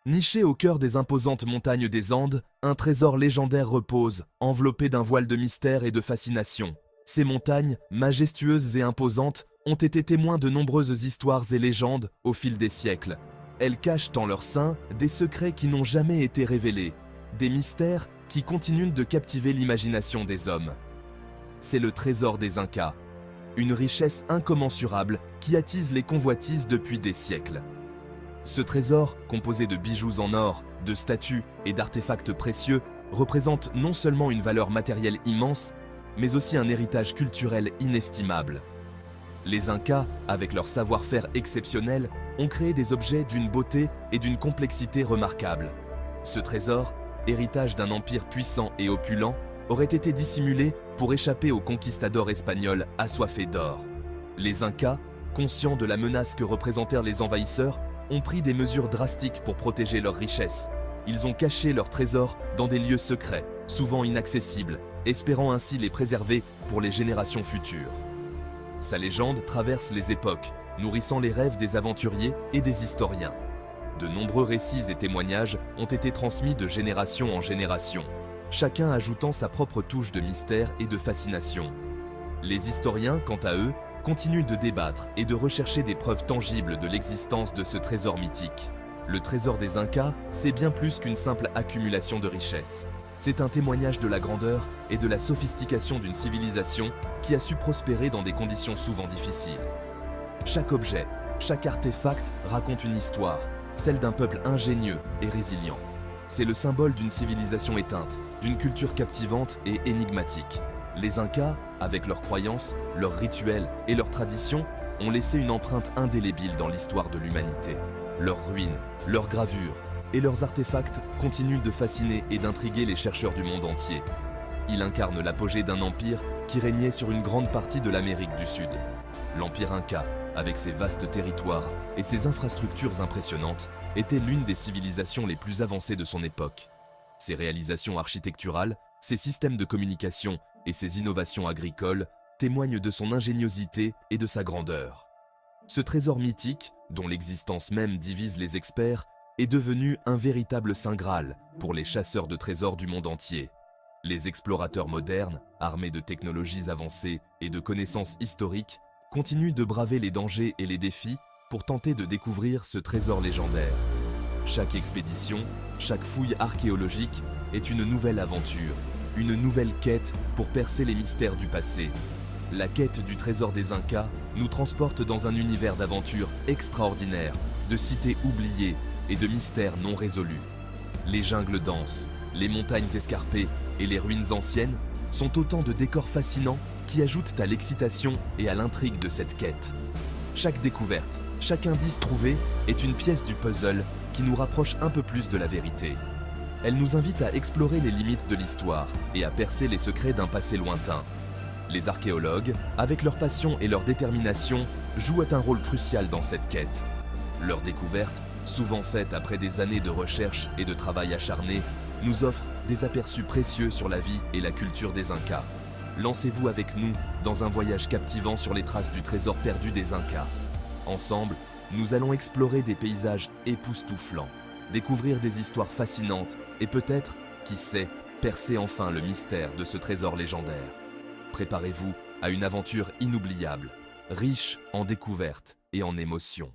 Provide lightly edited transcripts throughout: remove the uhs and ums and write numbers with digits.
Niché au cœur des imposantes montagnes des Andes, un trésor légendaire repose, enveloppé d'un voile de mystère et de fascination. Ces montagnes, majestueuses et imposantes, ont été témoins de nombreuses histoires et légendes au fil des siècles. Elles cachent en leur sein des secrets qui n'ont jamais été révélés, des mystères qui continuent de captiver l'imagination des hommes. C'est le trésor des Incas, une richesse incommensurable qui attise les convoitises depuis des siècles. Ce trésor, composé de bijoux en or, de statues et d'artefacts précieux, représente non seulement une valeur matérielle immense, mais aussi un héritage culturel inestimable. Les Incas, avec leur savoir-faire exceptionnel, ont créé des objets d'une beauté et d'une complexité remarquables. Ce trésor, héritage d'un empire puissant et opulent, aurait été dissimulé pour échapper aux conquistadors espagnols assoiffés d'or. Les Incas, conscients de la menace que représentèrent les envahisseurs, ont pris des mesures drastiques pour protéger leurs richesses. Ils ont caché leurs trésors dans des lieux secrets, souvent inaccessibles, espérant ainsi les préserver pour les générations futures. Sa légende traverse les époques, nourrissant les rêves des aventuriers et des historiens. De nombreux récits et témoignages ont été transmis de génération en génération, chacun ajoutant sa propre touche de mystère et de fascination. Les historiens, quant à eux, continuent de débattre et de rechercher des preuves tangibles de l'existence de ce trésor mythique. Le trésor des Incas, c'est bien plus qu'une simple accumulation de richesses. C'est un témoignage de la grandeur et de la sophistication d'une civilisation qui a su prospérer dans des conditions souvent difficiles. Chaque objet, chaque artefact raconte une histoire, celle d'un peuple ingénieux et résilient. C'est le symbole d'une civilisation éteinte, d'une culture captivante et énigmatique. Les Incas, avec leurs croyances, leurs rituels et leurs traditions, ont laissé une empreinte indélébile dans l'histoire de l'humanité. Leurs ruines, leurs gravures et leurs artefacts continuent de fasciner et d'intriguer les chercheurs du monde entier. Ils incarnent l'apogée d'un empire qui régnait sur une grande partie de l'Amérique du Sud. L'Empire Inca, avec ses vastes territoires et ses infrastructures impressionnantes, était l'une des civilisations les plus avancées de son époque. Ses réalisations architecturales, ses systèmes de communication et ses innovations agricoles témoignent de son ingéniosité et de sa grandeur. Ce trésor mythique, dont l'existence même divise les experts, est devenu un véritable saint Graal pour les chasseurs de trésors du monde entier. Les explorateurs modernes, armés de technologies avancées et de connaissances historiques, continuent de braver les dangers et les défis pour tenter de découvrir ce trésor légendaire. Chaque expédition, chaque fouille archéologique est une nouvelle aventure, une nouvelle quête pour percer les mystères du passé. La quête du trésor des Incas nous transporte dans un univers d'aventures extraordinaires, de cités oubliées et de mystères non résolus. Les jungles denses, les montagnes escarpées et les ruines anciennes sont autant de décors fascinants qui ajoutent à l'excitation et à l'intrigue de cette quête. Chaque découverte, chaque indice trouvé est une pièce du puzzle qui nous rapproche un peu plus de la vérité. Elle nous invite à explorer les limites de l'histoire et à percer les secrets d'un passé lointain. Les archéologues, avec leur passion et leur détermination, jouent un rôle crucial dans cette quête. Leurs découvertes, souvent faites après des années de recherche et de travail acharné, nous offrent des aperçus précieux sur la vie et la culture des Incas. Lancez-vous avec nous dans un voyage captivant sur les traces du trésor perdu des Incas. Ensemble, nous allons explorer des paysages époustouflants, découvrir des histoires fascinantes et peut-être, qui sait, percer enfin le mystère de ce trésor légendaire. Préparez-vous à une aventure inoubliable, riche en découvertes et en émotions.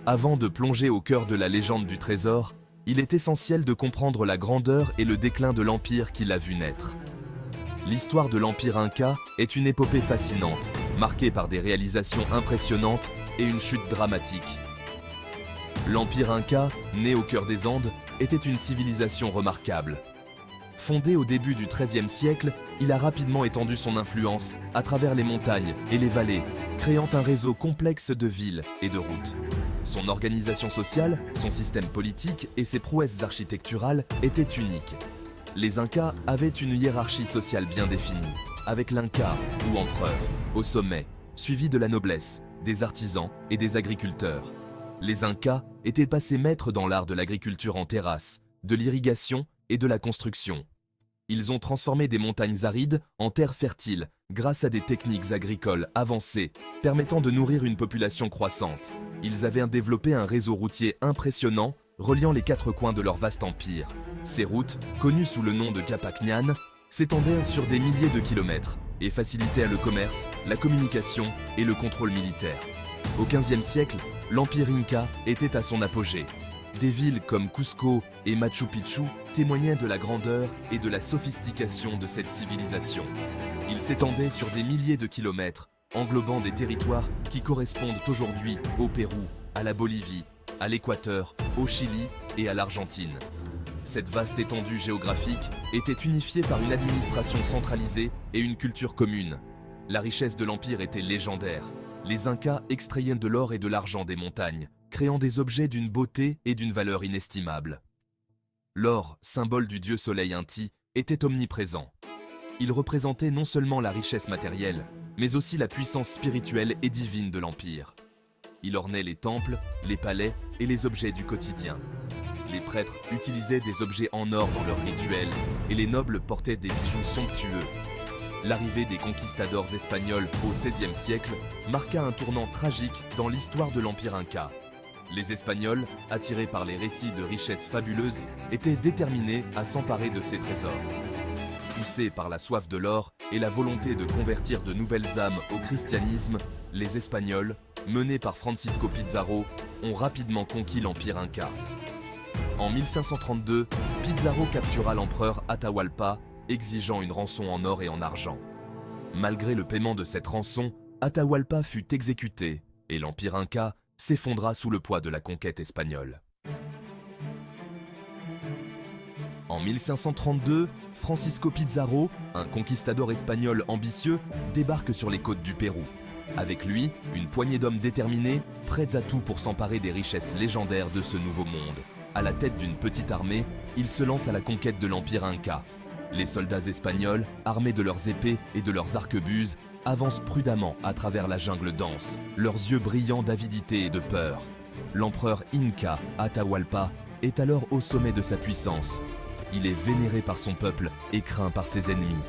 Avant de plonger au cœur de la légende du trésor, il est essentiel de comprendre la grandeur et le déclin de l'empire qui l'a vu naître. L'histoire de l'Empire Inca est une épopée fascinante, marquée par des réalisations impressionnantes et une chute dramatique. L'Empire Inca, né au cœur des Andes, était une civilisation remarquable. Fondé au début du XIIIe siècle, il a rapidement étendu son influence à travers les montagnes et les vallées, créant un réseau complexe de villes et de routes. Son organisation sociale, son système politique et ses prouesses architecturales étaient uniques. Les Incas avaient une hiérarchie sociale bien définie, avec l'Inca ou empereur au sommet, suivi de la noblesse, des artisans et des agriculteurs. Les Incas étaient passés maîtres dans l'art de l'agriculture en terrasse, de l'irrigation et de la construction. Ils ont transformé des montagnes arides en terres fertiles grâce à des techniques agricoles avancées permettant de nourrir une population croissante. Ils avaient développé un réseau routier impressionnant reliant les quatre coins de leur vaste empire. Ces routes, connues sous le nom de Capacñan, s'étendaient sur des milliers de kilomètres et facilitaient le commerce, la communication et le contrôle militaire. Au XVe siècle, l'empire Inca était à son apogée. Des villes comme Cusco et Machu Picchu témoignaient de la grandeur et de la sophistication de cette civilisation. Il s'étendait sur des milliers de kilomètres, englobant des territoires qui correspondent aujourd'hui au Pérou, à la Bolivie, à l'Équateur, au Chili et à l'Argentine. Cette vaste étendue géographique était unifiée par une administration centralisée et une culture commune. La richesse de l'empire était légendaire. Les Incas extrayaient de l'or et de l'argent des montagnes, créant des objets d'une beauté et d'une valeur inestimables. L'or, symbole du dieu soleil Inti, était omniprésent. Il représentait non seulement la richesse matérielle, mais aussi la puissance spirituelle et divine de l'empire. Il ornait les temples, les palais et les objets du quotidien. Les prêtres utilisaient des objets en or dans leurs rituels et les nobles portaient des bijoux somptueux. L'arrivée des conquistadors espagnols au XVIe siècle marqua un tournant tragique dans l'histoire de l'empire Inca. Les Espagnols, attirés par les récits de richesses fabuleuses, étaient déterminés à s'emparer de ces trésors. Poussés par la soif de l'or et la volonté de convertir de nouvelles âmes au christianisme, les Espagnols, menés par Francisco Pizarro, ont rapidement conquis l'empire Inca. En 1532, Pizarro captura l'empereur Atahualpa, exigeant une rançon en or et en argent. Malgré le paiement de cette rançon, Atahualpa fut exécuté et l'empire Inca s'effondra sous le poids de la conquête espagnole. En 1532, Francisco Pizarro, un conquistador espagnol ambitieux, débarque sur les côtes du Pérou. Avec lui, une poignée d'hommes déterminés, prêts à tout pour s'emparer des richesses légendaires de ce nouveau monde. À la tête d'une petite armée, il se lance à la conquête de l'empire Inca. Les soldats espagnols, armés de leurs épées et de leurs arquebuses, avancent prudemment à travers la jungle dense, leurs yeux brillants d'avidité et de peur. L'empereur Inca, Atahualpa, est alors au sommet de sa puissance. Il est vénéré par son peuple et craint par ses ennemis.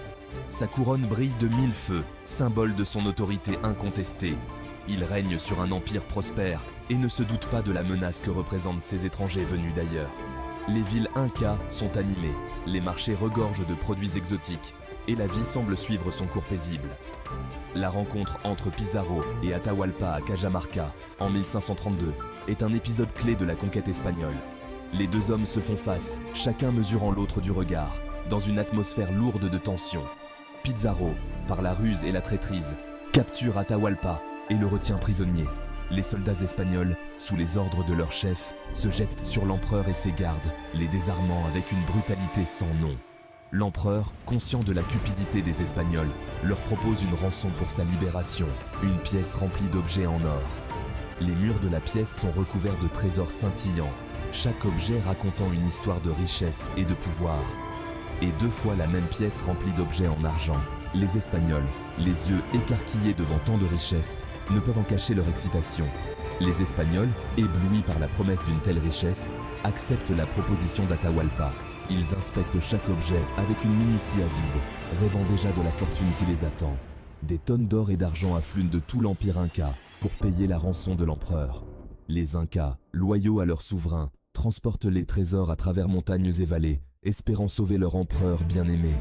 Sa couronne brille de 1000 feux, symbole de son autorité incontestée. Il règne sur un empire prospère et ne se doute pas de la menace que représentent ces étrangers venus d'ailleurs. Les villes Incas sont animées, les marchés regorgent de produits exotiques et la vie semble suivre son cours paisible. La rencontre entre Pizarro et Atahualpa à Cajamarca en 1532 est un épisode clé de la conquête espagnole. Les deux hommes se font face, chacun mesurant l'autre du regard, dans une atmosphère lourde de tension. Pizarro, par la ruse et la traîtrise, capture Atahualpa et le retient prisonnier. Les soldats espagnols, sous les ordres de leur chef, se jettent sur l'empereur et ses gardes, les désarmant avec une brutalité sans nom. L'empereur, conscient de la cupidité des Espagnols, leur propose une rançon pour sa libération, une pièce remplie d'objets en or. Les murs de la pièce sont recouverts de trésors scintillants, chaque objet racontant une histoire de richesse et de pouvoir. Et 2 fois la même pièce remplie d'objets en argent. Les Espagnols, les yeux écarquillés devant tant de richesses, ne peuvent en cacher leur excitation. Les Espagnols, éblouis par la promesse d'une telle richesse, acceptent la proposition d'Atahualpa. Ils inspectent chaque objet avec une minutie avide, rêvant déjà de la fortune qui les attend. Des tonnes d'or et d'argent affluent de tout l'empire Inca pour payer la rançon de l'empereur. Les Incas, loyaux à leur souverain, transportent les trésors à travers montagnes et vallées, espérant sauver leur empereur bien-aimé.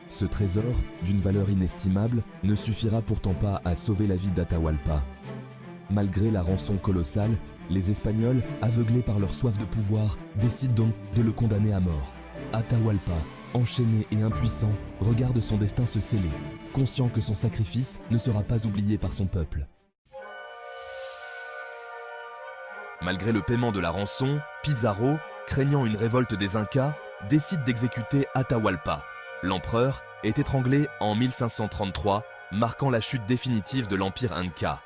Ce trésor, d'une valeur inestimable, ne suffira pourtant pas à sauver la vie d'Atahualpa. Malgré la rançon colossale, les Espagnols, aveuglés par leur soif de pouvoir, décident donc de le condamner à mort. Atahualpa, enchaîné et impuissant, regarde son destin se sceller, conscient que son sacrifice ne sera pas oublié par son peuple. Malgré le paiement de la rançon, Pizarro, craignant une révolte des Incas, décide d'exécuter Atahualpa. L'empereur est étranglé en 1533, marquant la chute définitive de l'empire Inca.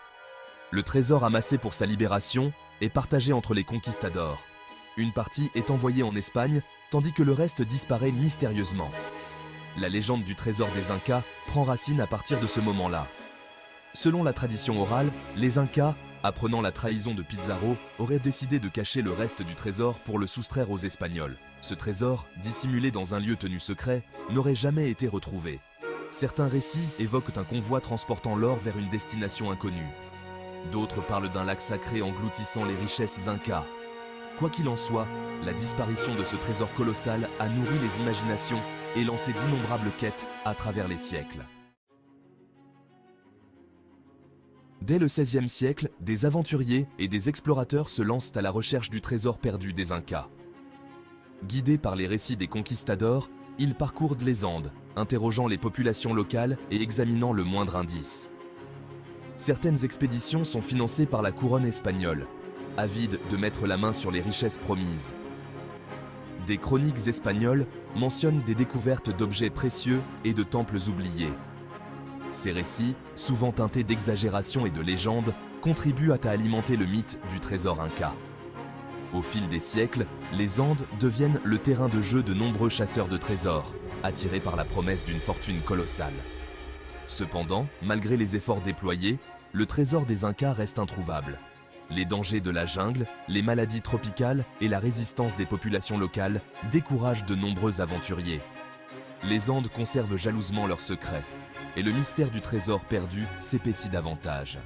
Le trésor amassé pour sa libération est partagé entre les conquistadors. Une partie est envoyée en Espagne, tandis que le reste disparaît mystérieusement. La légende du trésor des Incas prend racine à partir de ce moment-là. Selon la tradition orale, les Incas, apprenant la trahison de Pizarro, auraient décidé de cacher le reste du trésor pour le soustraire aux Espagnols. Ce trésor, dissimulé dans un lieu tenu secret, n'aurait jamais été retrouvé. Certains récits évoquent un convoi transportant l'or vers une destination inconnue. D'autres parlent d'un lac sacré engloutissant les richesses incas. Quoi qu'il en soit, la disparition de ce trésor colossal a nourri les imaginations et lancé d'innombrables quêtes à travers les siècles. Dès le XVIe siècle, des aventuriers et des explorateurs se lancent à la recherche du trésor perdu des Incas. Guidés par les récits des conquistadors, ils parcourent les Andes, interrogeant les populations locales et examinant le moindre indice. Certaines expéditions sont financées par la couronne espagnole, avide de mettre la main sur les richesses promises. Des chroniques espagnoles mentionnent des découvertes d'objets précieux et de temples oubliés. Ces récits, souvent teintés d'exagération et de légendes, contribuent à alimenter le mythe du trésor inca. Au fil des siècles, les Andes deviennent le terrain de jeu de nombreux chasseurs de trésors, attirés par la promesse d'une fortune colossale. Cependant, malgré les efforts déployés, le trésor des Incas reste introuvable. Les dangers de la jungle, les maladies tropicales et la résistance des populations locales découragent de nombreux aventuriers. Les Andes conservent jalousement leurs secrets, et le mystère du trésor perdu s'épaissit davantage.